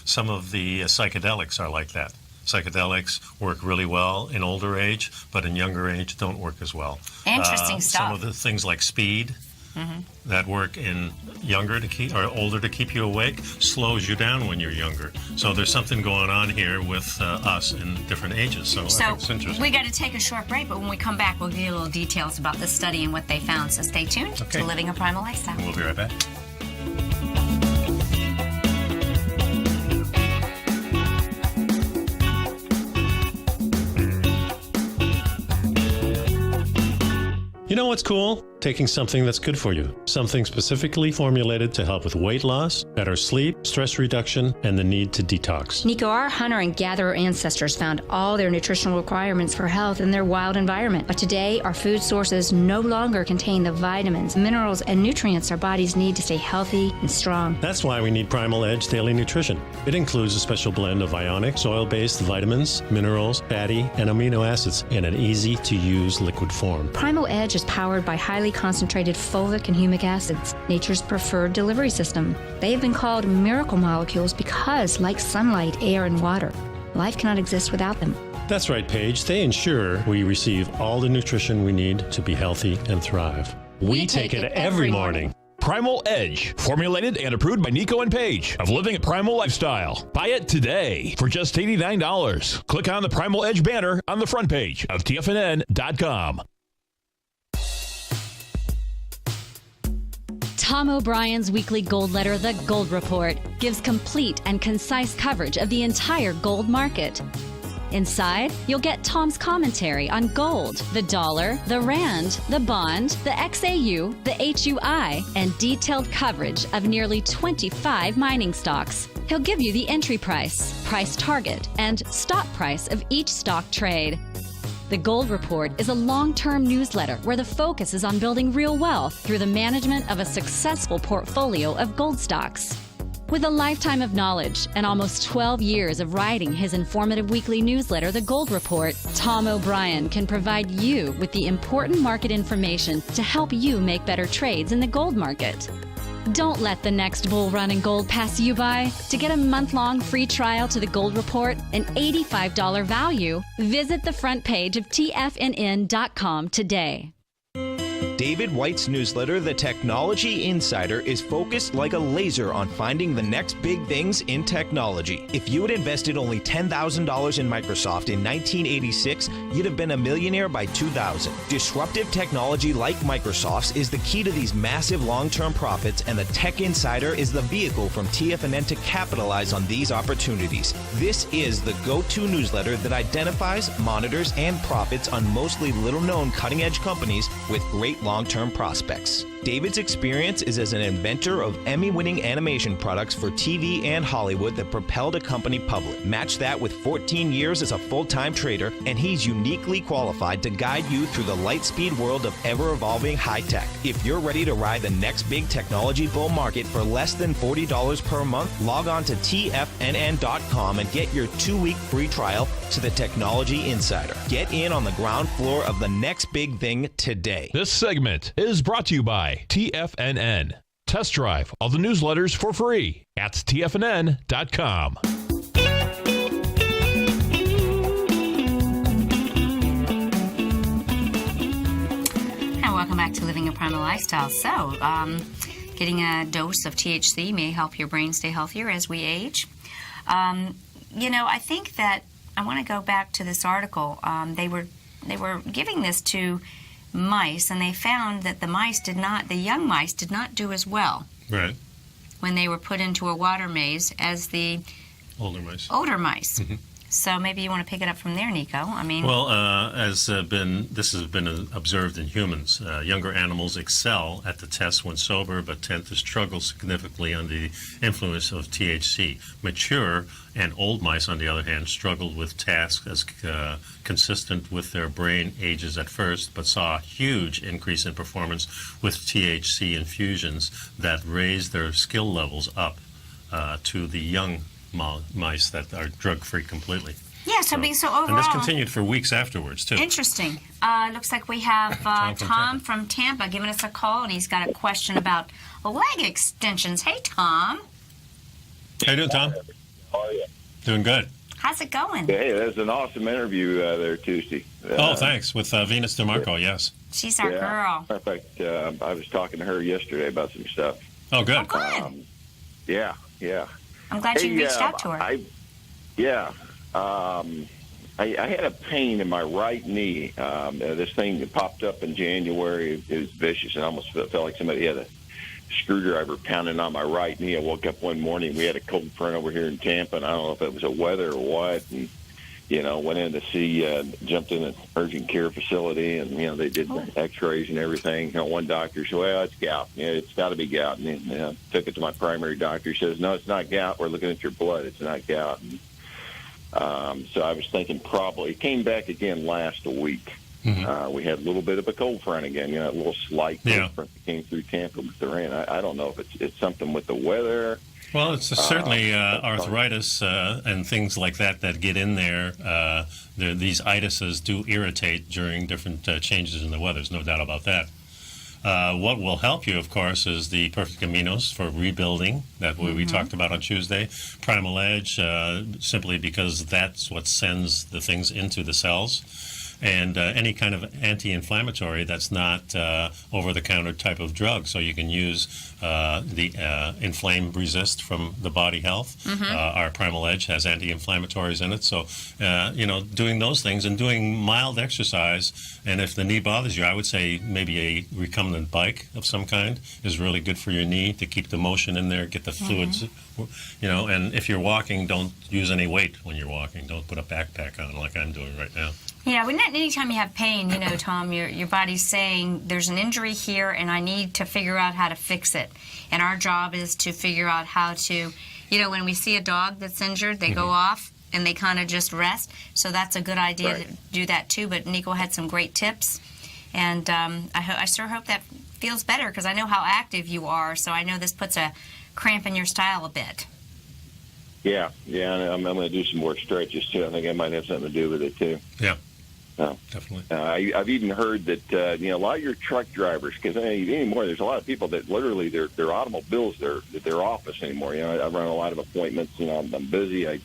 some of the psychedelics are like that. Psychedelics work really well in older age, but in younger age don't work as well. Interesting stuff. Some of the things like speed that work in older to keep you awake slows you down when you're younger. So there's something going on here with us in different ages. So I think it's interesting. We got to take a short break, but when we come back, we'll give you a little details about this study and what they found. So stay tuned to Living a Primal Lifestyle. We'll be right back. You know what's cool? Taking something that's good for you. Something specifically formulated to help with weight loss, better sleep, stress reduction, and the need to detox. Nico, our hunter and gatherer ancestors found all their nutritional requirements for health in their wild environment. But today, our food sources no longer contain the vitamins, minerals, and nutrients our bodies need to stay healthy and strong. That's why we need Primal Edge Daily Nutrition. It includes a special blend of ionic, soil-based vitamins, minerals, fatty, and amino acids in an easy-to-use liquid form. Primal Edge is powered by highly concentrated fulvic and humic acids, nature's preferred delivery system. They have been called miracle molecules because, like sunlight, air, and water, life cannot exist without them. That's right, Paige. They ensure we receive all the nutrition we need to be healthy and thrive. We take it every morning. Primal Edge, formulated and approved by Nico and Paige of Living a Primal Lifestyle. Buy it today for just $89. Click on the Primal Edge banner on the front page of TFNN.com. Tom O'Brien's weekly gold letter, The Gold Report, gives complete and concise coverage of the entire gold market. Inside, you'll get Tom's commentary on gold, the dollar, the rand, the bond, the XAU, the HUI, and detailed coverage of nearly 25 mining stocks. He'll give you the entry price, price target, and stop price of each stock trade. The Gold Report is a long-term newsletter where the focus is on building real wealth through the management of a successful portfolio of gold stocks. With a lifetime of knowledge and almost 12 years of writing his informative weekly newsletter, The Gold Report, Tom O'Brien can provide you with the important market information to help you make better trades in the gold market. Don't let the next bull run in gold pass you by. To get a month-long free trial to The Gold Report, an $85 value, visit the front page of TFNN.com today. David White's newsletter, The Technology Insider, is focused like a laser on finding the next big things in technology. If you had invested only $10,000 in Microsoft in 1986, you'd have been a millionaire by 2000. Disruptive technology like Microsoft's is the key to these massive long-term profits, and the Tech Insider is the vehicle from TFNN to capitalize on these opportunities. This is the go-to newsletter that identifies, monitors, and profits on mostly little-known cutting-edge companies with great long-term prospects. David's experience is as an inventor of Emmy-winning animation products for TV and Hollywood that propelled a company public. Match that with 14 years as a full-time trader, and he's uniquely qualified to guide you through the light-speed world of ever-evolving high-tech. If you're ready to ride the next big technology bull market for less than $40 per month, log on to TFNN.com and get your 2-week free trial to the Technology Insider. Get in on the ground floor of the next big thing today. This segment is brought to you by TFNN. Test drive all the newsletters for free at TFNN.com. And welcome back to Living a Primal Lifestyle. So, getting a dose of THC may help your brain stay healthier as we age. I think that I want to go back to this article. They were giving this to mice, and they found that the young mice did not do as well. Right. When they were put into a water maze as the Older mice. Mm-hmm. So maybe you want to pick it up from there, Nico. This has been observed in humans. Younger animals excel at the test when sober, but tend to struggle significantly under the influence of THC. Mature and old mice, on the other hand, struggled with tasks as consistent with their brain ages at first, but saw a huge increase in performance with THC infusions that raised their skill levels up to the young mice that are drug-free completely. Yeah, so overall... And this continued for weeks afterwards, too. Interesting. Looks like we have Tom from Tampa giving us a call, and he's got a question about leg extensions. Hey, Tom. How you doing, Tom? How are you? Doing good. How's it going? Hey, that was an awesome interview there Tuesday. Thanks. With Venus DeMarco, yes. She's our girl. In fact, I was talking to her yesterday about some stuff. Oh, good. Oh, good. Yeah. I'm glad you reached out to her. I had a pain in my right knee. This thing that popped up in January. It was vicious, and I almost felt like somebody had a screwdriver pounding on my right knee. I woke up one morning. We had a cold front over here in Tampa, and I don't know if it was the weather or what. And, went in to see, jumped in an urgent care facility, and, they did x-rays and everything. One doctor said, well, it's gout. Yeah, it's got to be gout. And took it to my primary doctor. He says, no, it's not gout. We're looking at your blood. It's not gout. And, so I was thinking probably. It came back again last week. Mm-hmm. We had a little bit of a cold front again, a little slight cold front that came through Tampa with the rain. I don't know if it's something with the weather. Well, it's certainly arthritis and things like that get in there. These itises do irritate during different changes in the weather. There's no doubt about that. What will help you, of course, is the perfect aminos for rebuilding that we talked about on Tuesday. Primal Edge, simply because that's what sends the things into the cells. and any kind of anti-inflammatory that's not over-the-counter type of drug. So you can use the Inflame Resist from the Body Health. Our Primal Edge has anti-inflammatories in it. So, doing those things and doing mild exercise, and if the knee bothers you, I would say maybe a recumbent bike of some kind is really good for your knee to keep the motion in there, get the fluids, and if you're walking, don't use any weight when you're walking. Don't put a backpack on like I'm doing right now. Yeah, anytime you have pain, Tom, your body's saying there's an injury here and I need to figure out how to fix it. And our job is to figure out how to, when we see a dog that's injured, they go off and they kind of just rest. So that's a good idea to do that too. But Nico had some great tips. And I sure hope that feels better because I know how active you are. So I know this puts a cramp in your style a bit. Yeah, and I'm going to do some more stretches too. I think that might have something to do with it too. Yeah, definitely. I've even heard that a lot of your truck drivers, because anymore there's a lot of people that literally their automobiles their office anymore. I run a lot of appointments. I'm busy. I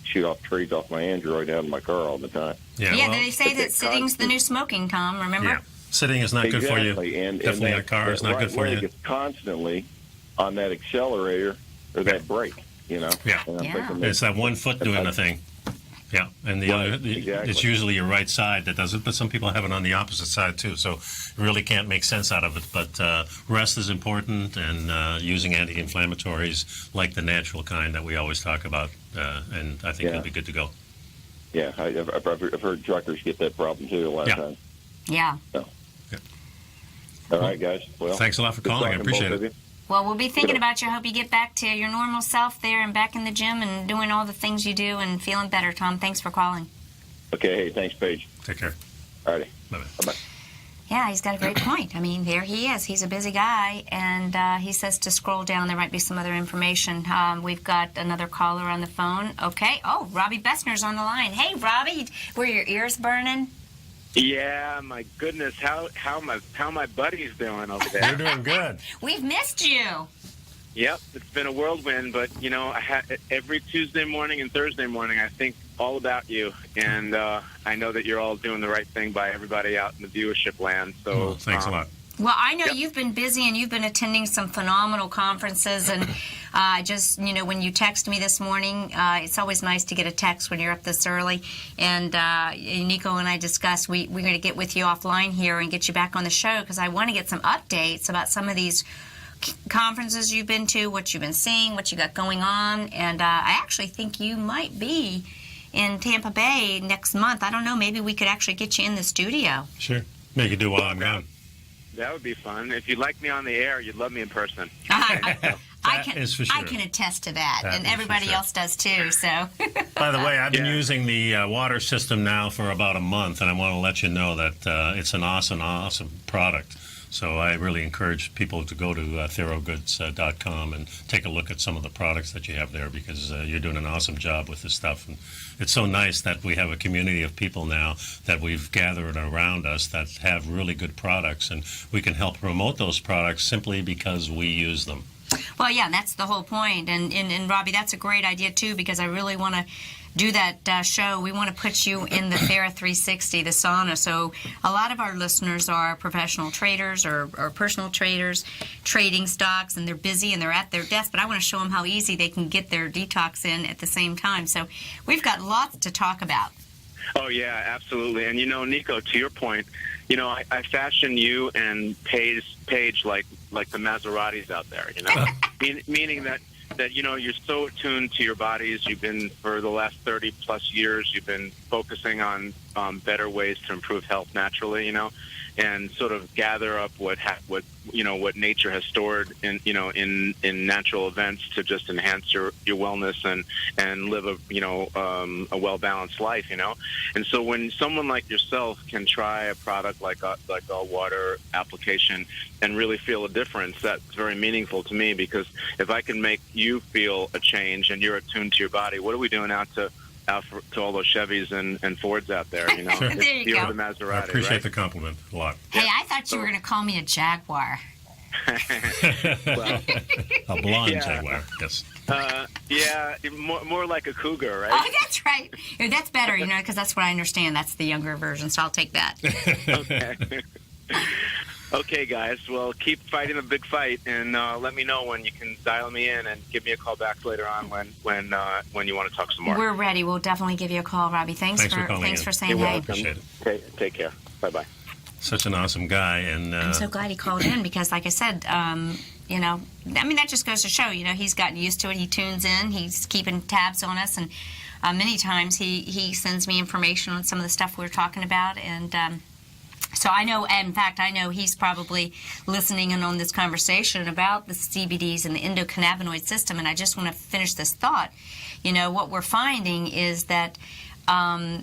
shoot off trades off my Android out of my car all the time. Yeah, they say that sitting's the new smoking, Tom. Remember? Yeah, sitting is not good for you. And definitely a car is not good for you. Constantly on that accelerator or that brake. Yeah. It's that one foot doing the thing. Yeah, and the other, it's usually your right side that does it, but some people have it on the opposite side too, so you really can't make sense out of it. But rest is important, and using anti-inflammatories like the natural kind that we always talk about, and I think you'll be good to go. Yeah, I've heard truckers get that problem too a lot of times. Yeah. So. All right, guys. Well, thanks a lot for calling. I appreciate it. Well, we'll be thinking about you. I hope you get back to your normal self there and back in the gym and doing all the things you do and feeling better, Tom. Thanks for calling. Okay. Hey, thanks, Paige. Take care. All righty. Bye-bye. Yeah, he's got a great point. I mean, there he is. He's a busy guy, and he says to scroll down. There might be some other information. We've got another caller on the phone. Okay. Oh, Robbie Bessner's on the line. Hey, Robbie, were your ears burning? Yeah, my goodness, how my buddies doing over there? They're doing good. We've missed you. Yep, it's been a whirlwind, but every Tuesday morning and Thursday morning I think all about you, and I know that you're all doing the right thing by everybody out in the viewership land. So thanks a lot. Well, I know you've been busy and you've been attending some phenomenal conferences, and just, when you text me this morning, it's always nice to get a text when you're up this early, and Nico and I discussed we're going to get with you offline here and get you back on the show because I want to get some updates about some of these conferences you've been to, what you've been seeing, what you got going on, and I actually think you might be in Tampa Bay next month. I don't know, maybe we could actually get you in the studio. Sure. Make it do while I'm gone. That would be fun. If you'd like me on the air, you'd love me in person. That is for sure. I can attest to that and everybody else does too. So. By the way, I've been using the water system now for about a month, and I want to let you know that it's an awesome product. So I really encourage people to go to therogoods.com and take a look at some of the products that you have there because you're doing an awesome job with this stuff. And it's so nice that we have a community of people now that we've gathered around us that have really good products, and we can help promote those products simply because we use them. Well, yeah, that's the whole point. And Robbie, that's a great idea, too, because I really want to do that show. We want to put you in the Thera 360, the sauna. So a lot of our listeners are professional traders or personal traders trading stocks, and they're busy and they're at their desk, but I want to show them how easy they can get their detox in at the same time. So we've got lots to talk about. Oh, yeah, absolutely. And, Nico, to your point, I fashion you and Paige like the Maseratis out there, meaning that you're so attuned to your bodies. You've been, for the last 30-plus years, you've been focusing on better ways to improve health naturally, and sort of gather up what nature has stored in natural events to just enhance your wellness and live a well-balanced life, And so when someone like yourself can try a product like a water application and really feel a difference, that's very meaningful to me, because if I can make you feel a change and you're attuned to your body, what are we doing out to all those Chevys and Fords out there, Sure. There you go. The Maserati, I appreciate right? the compliment a lot. Hey, I thought you were going to call me a Jaguar. Well, A blonde Jaguar, yes. Yeah, more like a cougar, right? Oh, that's right. That's better, because that's what I understand. That's the younger version, so I'll take that. Okay. Okay, guys. Well, keep fighting the big fight, and let me know when you can dial me in and give me a call back later on when you want to talk some more. We're ready. We'll definitely give you a call, Robbie. Thanks for saying You're hey. welcome. Appreciate it. Take care. Bye-bye. Such an awesome guy, and I'm so glad he called in because, like I said, that just goes to show, he's gotten used to it. He tunes in. He's keeping tabs on us, and many times he sends me information on some of the stuff we're talking about, and so I know, in fact, I know he's probably listening in on this conversation about the CBDs and the endocannabinoid system, and I just want to finish this thought. What we're finding is that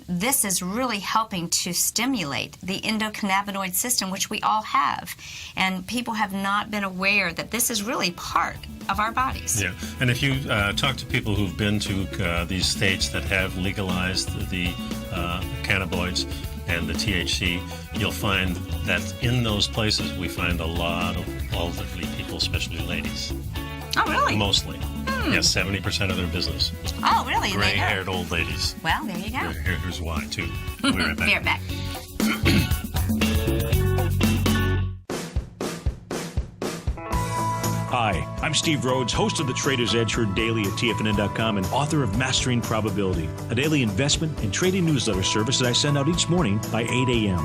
this is really helping to stimulate the endocannabinoid system, which we all have. And people have not been aware that this is really part of our bodies. Yeah, and if you talk to people who've been to these states that have legalized the cannabinoids and the THC, you'll find that in those places we find a lot of elderly people, especially ladies. Oh, really? Mostly. Yes, 70% of their business. Oh, really? Gray-haired old ladies. Well, there you go. Here's why, too. We'll be right back. Be right back. Hi, I'm Steve Rhodes, host of the Trader's Edge, heard daily at TFNN.com and author of Mastering Probability, a daily investment and trading newsletter service that I send out each morning by 8 a.m.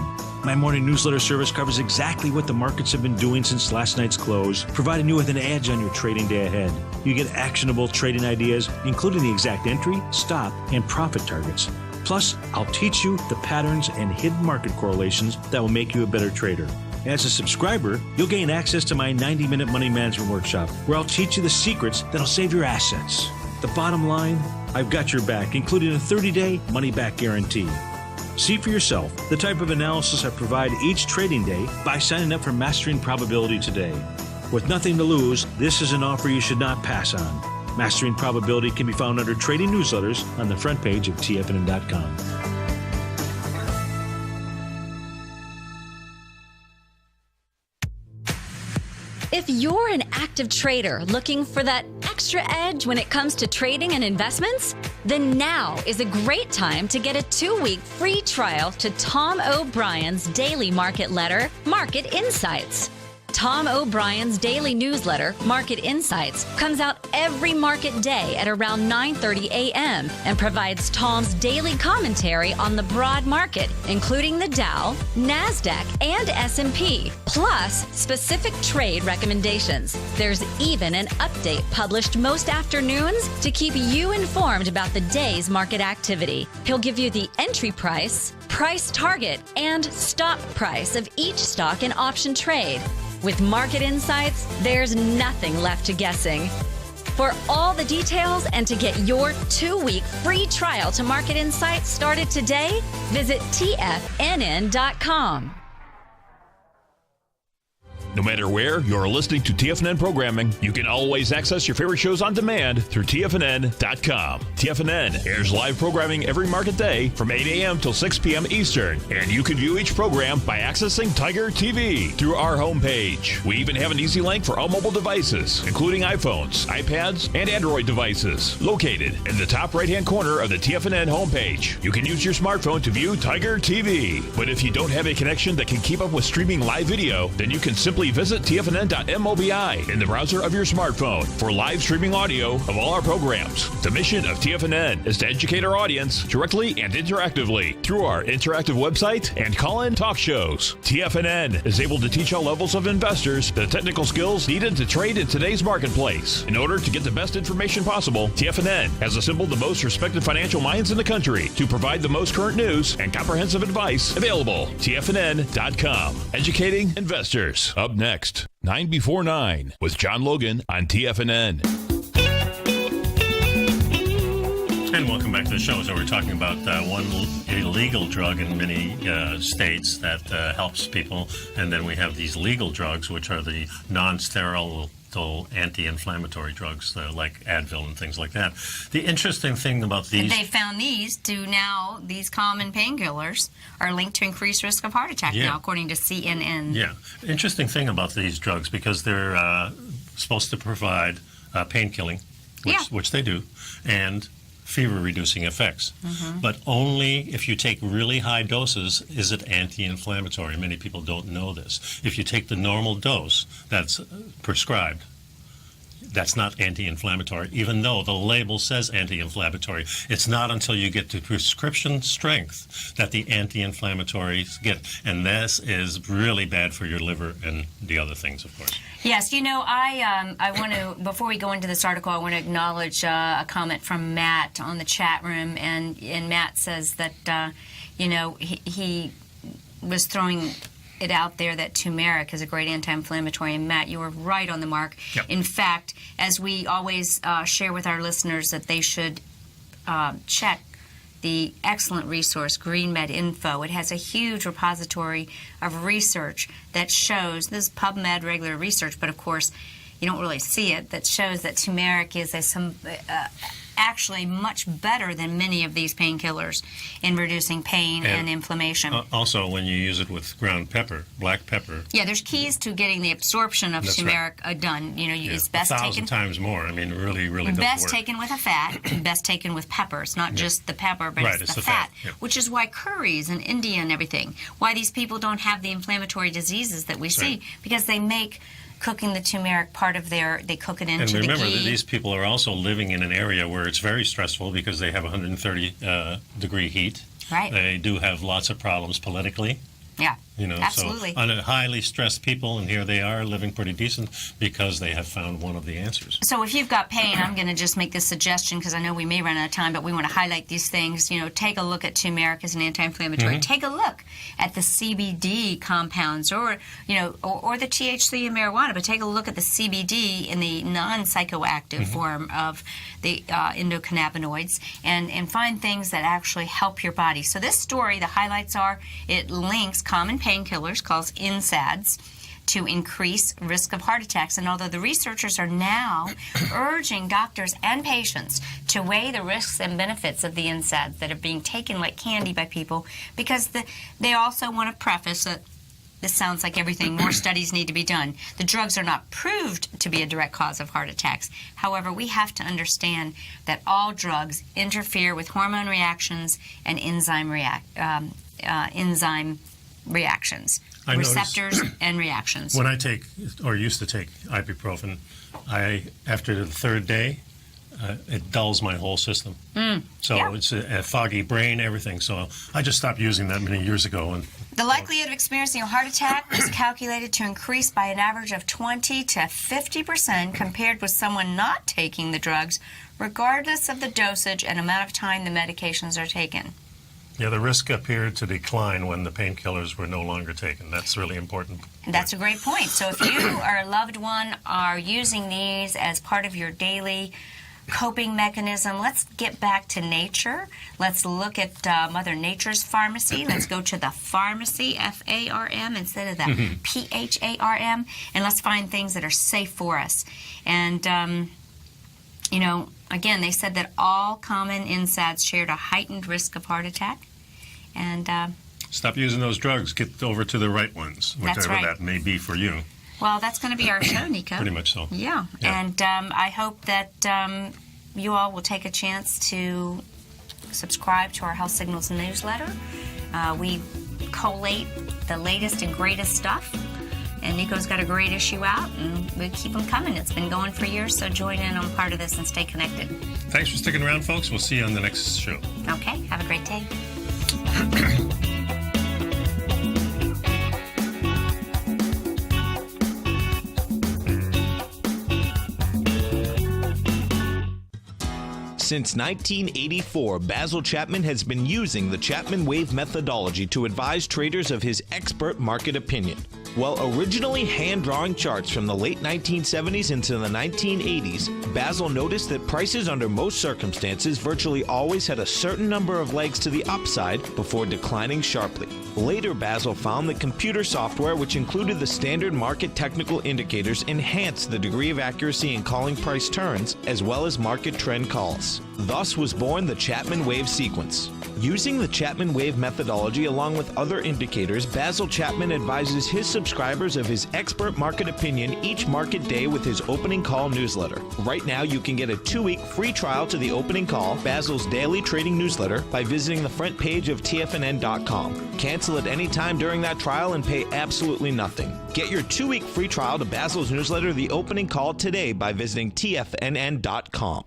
My morning newsletter service covers exactly what the markets have been doing since last night's close, providing you with an edge on your trading day ahead. You get actionable trading ideas, including the exact entry, stop, and profit targets. Plus, I'll teach you the patterns and hidden market correlations that will make you a better trader. As a subscriber, you'll gain access to my 90-minute money management workshop, where I'll teach you the secrets that'll save your assets. The bottom line, I've got your back, including a 30-day money-back guarantee. See for yourself the type of analysis I provide each trading day by signing up for Mastering Probability today. With nothing to lose, this is an offer you should not pass on. Mastering Probability can be found under Trading Newsletters on the front page of TFNN.com. If you're an active trader looking for that extra edge when it comes to trading and investments, then now is a great time to get a 2-week free trial to Tom O'Brien's daily market letter, Market Insights. Tom O'Brien's daily newsletter, Market Insights, comes out every market day at around 9:30 a.m. and provides Tom's daily commentary on the broad market, including the Dow, NASDAQ, and S&P, plus specific trade recommendations. There's even an update published most afternoons to keep you informed about the day's market activity. He'll give you the entry price, price target, and stop price of each stock and option trade. With Market Insights, there's nothing left to guessing. For all the details and to get your 2-week free trial to Market Insights started today, visit TFNN.com. No matter where you're listening to TFNN programming, you can always access your favorite shows on demand through TFNN.com. TFNN airs live programming every market day from 8 a.m. till 6 p.m. Eastern, and you can view each program by accessing Tiger TV through our homepage. We even have an easy link for all mobile devices, including iPhones, iPads, and Android devices, located in the top right-hand corner of the TFNN homepage. You can use your smartphone to view Tiger TV, but if you don't have a connection that can keep up with streaming live video, then you can simply visit TFNN.mobi in the browser of your smartphone for live streaming audio of all our programs. The mission of TFNN is to educate our audience directly and interactively through our interactive website and call-in talk shows. TFNN is able to teach all levels of investors the technical skills needed to trade in today's marketplace. In order to get the best information possible, TFNN has assembled the most respected financial minds in the country to provide the most current news and comprehensive advice available. TFNN.com. Educating investors. Up next, 9 before 9 with John Logan on TFNN. And welcome back to the show. So we're talking about one illegal drug in many states that helps people. And then we have these legal drugs, which are the non-sterile anti-inflammatory drugs like Advil and things like that. The interesting thing about these... They found these common painkillers are linked to increased risk of heart attack now, according to CNN. Yeah. Interesting thing about these drugs, because they're supposed to provide pain killing which they do, and fever-reducing effects. But only if you take really high doses is it anti-inflammatory. Many people don't know this. If you take the normal dose that's prescribed, that's not anti-inflammatory, even though the label says anti-inflammatory. It's not until you get to prescription strength that the anti-inflammatories get. And this is really bad for your liver and the other things, of course. Yes, I want to, before we go into this article, I want to acknowledge a comment from Matt on the chat room. And Matt says that, he was throwing it out there that turmeric is a great anti-inflammatory. And Matt, you were right on the mark. Yep. In fact, as we always share with our listeners that they should check the excellent resource, GreenMed Info. It has a huge repository of research that shows, this is PubMed regular research, but of course you don't really see it, that shows that turmeric is actually much better than many of these painkillers in reducing pain and inflammation. Also, when you use it with ground pepper, black pepper. Yeah, there's keys to getting the absorption of turmeric done. It's best 1,000 times more. I mean, really does best work. Taken with a fat, best taken with pepper. It's not just the pepper, but it's the fat. Which is why curries in India and everything, why these people don't have the inflammatory diseases that we see, because they make cooking the turmeric part of they cook it into the ghee. And remember that these people are also living in an area where it's very stressful because they have 130 degree heat. Right. They do have lots of problems politically. Yeah, absolutely. So highly stressed people, and here they are living pretty decent because they have found one of the answers. So if you've got pain, I'm going to just make this suggestion because I know we may run out of time, but we want to highlight these things. Take a look at turmeric as an anti-inflammatory. Take a look at the CBD compounds, or the THC in marijuana, but take a look at the CBD in the non-psychoactive form of the endocannabinoids, and find things that actually help your body. So this story, the highlights are, it links common painkillers called NSAIDs to increase risk of heart attacks. And although the researchers are now urging doctors and patients to weigh the risks and benefits of the NSAIDs that are being taken like candy by people, because they also want to preface that this sounds like everything, more studies need to be done. The drugs are not proved to be a direct cause of heart attacks. However, we have to understand that all drugs interfere with hormone reactions and enzyme reactions, receptors and reactions. When I take, or used to take, ibuprofen, after the third day, it dulls my whole system. It's a foggy brain, everything. So I just stopped using that many years ago. The likelihood of experiencing a heart attack is calculated to increase by an average of 20 to 50% compared with someone not taking the drugs, regardless of the dosage and amount of time the medications are taken. Yeah, the risk appeared to decline when the painkillers were no longer taken. That's really important. That's a great point. So if you or a loved one are using these as part of your daily coping mechanism, let's get back to nature. Let's look at Mother Nature's pharmacy. Let's go to the pharmacy, F-A-R-M, instead of the P-H-A-R-M, and let's find things that are safe for us. And, again, they said that all common NSAIDs shared a heightened risk of heart attack. And stop using those drugs. Get over to the right ones, whatever that may be for you. Well, that's going to be our show, Nico. Pretty much so. Yeah. And I hope that you all will take a chance to subscribe to our Health Signals newsletter. We collate the latest and greatest stuff. And Nico's got a great issue out, and we keep them coming. It's been going for years, so join in on part of this and stay connected. Thanks for sticking around, folks. We'll see you on the next show. Okay. Have a great day. Since 1984, Basil Chapman has been using the Chapman Wave methodology to advise traders of his expert market opinion. While originally hand-drawing charts from the late 1970s into the 1980s, Basil noticed that prices under most circumstances virtually always had a certain number of legs to the upside before declining sharply. Later, Basil found that computer software, which included the standard market technical indicators, enhanced the degree of accuracy in calling price turns as well as market trend calls. Thus was born the Chapman Wave sequence. Using the Chapman Wave methodology along with other indicators, Basil Chapman advises his subscribers of his expert market opinion each market day with his opening call newsletter. Right now, you can get a 2-week free trial to the opening call, Basil's daily trading newsletter, by visiting the front page of TFNN.com. Cancel at any time during that trial and pay absolutely nothing. Get your 2-week free trial to Basil's newsletter, The Opening Call, today by visiting TFNN.com.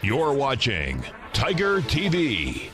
You're watching Tiger TV.